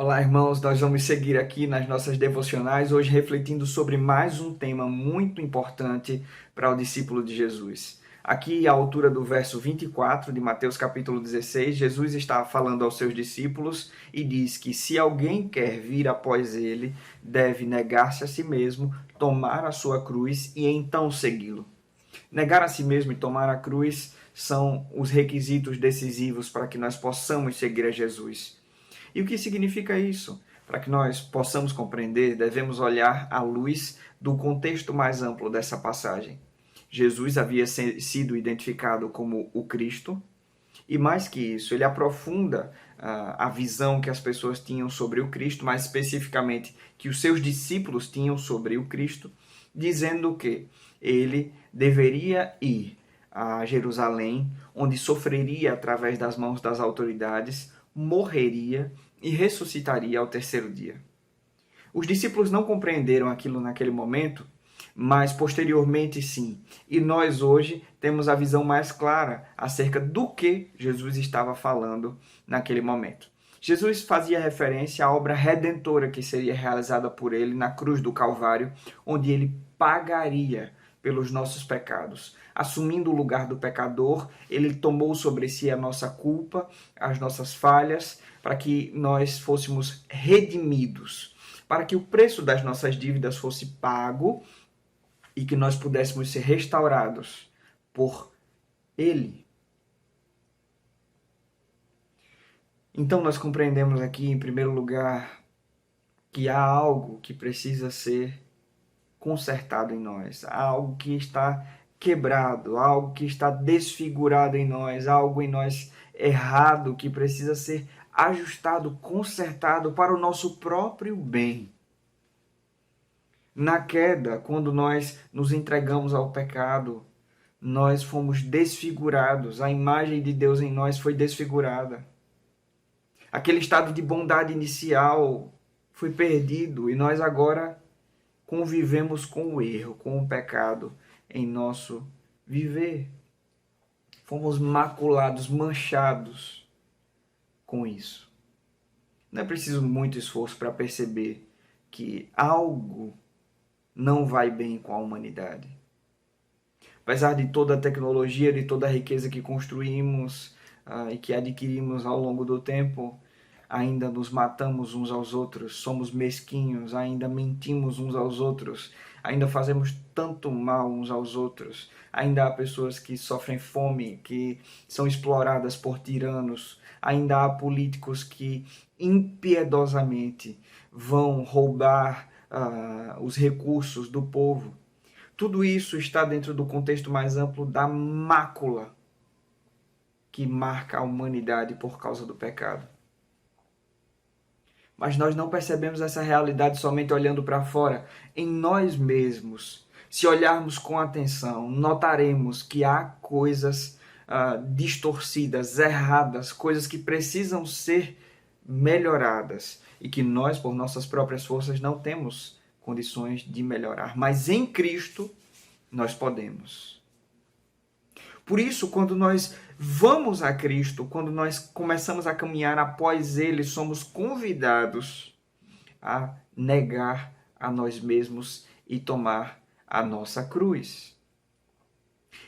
Olá, irmãos, nós vamos seguir aqui nas nossas devocionais, hoje refletindo sobre mais um tema muito importante para o discípulo de Jesus. Aqui, à altura do verso 24 de Mateus capítulo 16, Jesus está falando aos seus discípulos e diz que se alguém quer vir após ele, deve negar-se a si mesmo, tomar a sua cruz e então segui-lo. Negar a si mesmo e tomar a cruz são os requisitos decisivos para que nós possamos seguir a Jesus. E o que significa isso? Para que nós possamos compreender, devemos olhar à luz do contexto mais amplo dessa passagem. Jesus havia sido identificado como o Cristo, e mais que isso, ele aprofunda a visão que as pessoas tinham sobre o Cristo, mais especificamente que os seus discípulos tinham sobre o Cristo, dizendo que ele deveria ir a Jerusalém, onde sofreria através das mãos das autoridades, morreria e ressuscitaria ao terceiro dia. Os discípulos não compreenderam aquilo naquele momento, mas posteriormente sim. E nós hoje temos a visão mais clara acerca do que Jesus estava falando naquele momento. Jesus fazia referência à obra redentora que seria realizada por ele na cruz do Calvário, onde ele pagaria pelos nossos pecados. Assumindo o lugar do pecador, ele tomou sobre si a nossa culpa, as nossas falhas, para que nós fôssemos redimidos, para que o preço das nossas dívidas fosse pago e que nós pudéssemos ser restaurados por ele. Então nós compreendemos aqui, em primeiro lugar, que há algo que precisa ser consertado em nós, há algo que está quebrado, algo que está desfigurado em nós, algo em nós errado que precisa ser ajustado, consertado para o nosso próprio bem. Na queda, quando nós nos entregamos ao pecado, nós fomos desfigurados, a imagem de Deus em nós foi desfigurada. Aquele estado de bondade inicial foi perdido e nós agora convivemos com o erro, com o pecado em nosso viver. Fomos maculados, manchados com isso. Não é preciso muito esforço para perceber que algo não vai bem com a humanidade. Apesar de toda a tecnologia, de toda a riqueza que construímos e que adquirimos ao longo do tempo, ainda nos matamos uns aos outros, somos mesquinhos, ainda mentimos uns aos outros, ainda fazemos tanto mal uns aos outros, ainda há pessoas que sofrem fome, que são exploradas por tiranos, ainda há políticos que impiedosamente vão roubar os recursos do povo. Tudo isso está dentro do contexto mais amplo da mácula que marca a humanidade por causa do pecado. Mas nós não percebemos essa realidade somente olhando para fora. Em nós mesmos, se olharmos com atenção, notaremos que há coisas distorcidas, erradas, coisas que precisam ser melhoradas e que nós, por nossas próprias forças, não temos condições de melhorar. Mas em Cristo, nós podemos. Por isso, quando nós vamos a Cristo, quando nós começamos a caminhar após Ele, somos convidados a negar a nós mesmos e tomar a nossa cruz.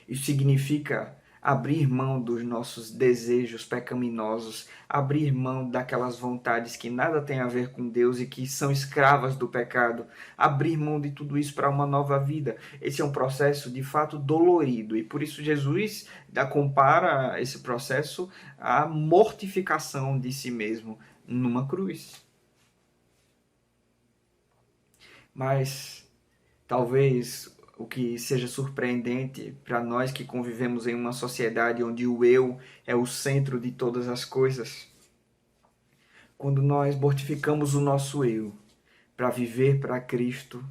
Isso significa abrir mão dos nossos desejos pecaminosos, abrir mão daquelas vontades que nada têm a ver com Deus e que são escravas do pecado, abrir mão de tudo isso para uma nova vida. Esse é um processo de fato dolorido e por isso Jesus compara esse processo à mortificação de si mesmo numa cruz. Mas talvez o que seja surpreendente para nós que convivemos em uma sociedade onde o eu é o centro de todas as coisas. Quando nós mortificamos o nosso eu para viver para Cristo,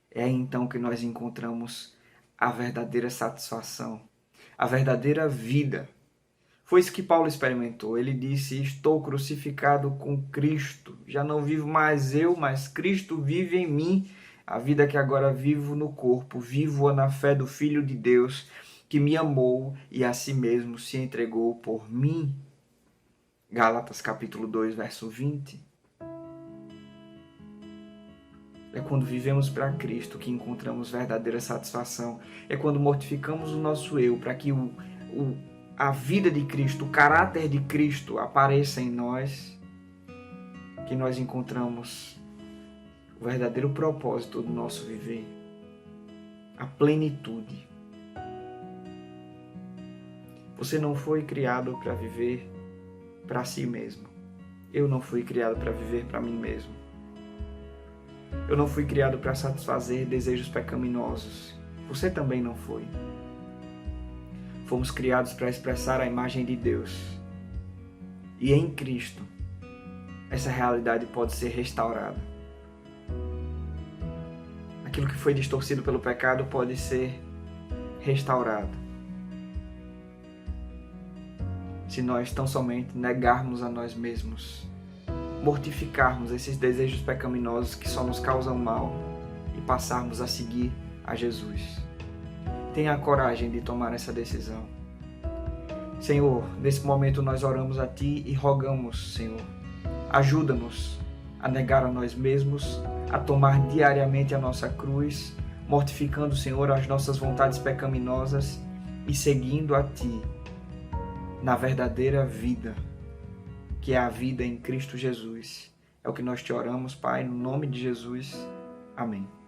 é então que nós encontramos a verdadeira satisfação, a verdadeira vida. Foi isso que Paulo experimentou. Ele disse: estou crucificado com Cristo. Já não vivo mais eu, mas Cristo vive em mim. A vida que agora vivo no corpo, vivo-a na fé do Filho de Deus, que me amou e a si mesmo se entregou por mim. Gálatas capítulo 2, verso 20. É quando vivemos para Cristo que encontramos verdadeira satisfação. É quando mortificamos o nosso eu para que a vida de Cristo, o caráter de Cristo apareça em nós, que nós encontramos o verdadeiro propósito do nosso viver, a plenitude. Você não foi criado para viver para si mesmo. Eu não fui criado para viver para mim mesmo. Eu não fui criado para satisfazer desejos pecaminosos. Você também não foi. Fomos criados para expressar a imagem de Deus. E em Cristo, essa realidade pode ser restaurada. Aquilo que foi distorcido pelo pecado pode ser restaurado. Se nós tão somente negarmos a nós mesmos, mortificarmos esses desejos pecaminosos que só nos causam mal e passarmos a seguir a Jesus. Tenha a coragem de tomar essa decisão. Senhor, nesse momento nós oramos a Ti e rogamos, Senhor, ajuda-nos a negar a nós mesmos, a tomar diariamente a nossa cruz, mortificando, Senhor, as nossas vontades pecaminosas e seguindo a Ti na verdadeira vida, que é a vida em Cristo Jesus. É o que nós te oramos, Pai, no nome de Jesus. Amém.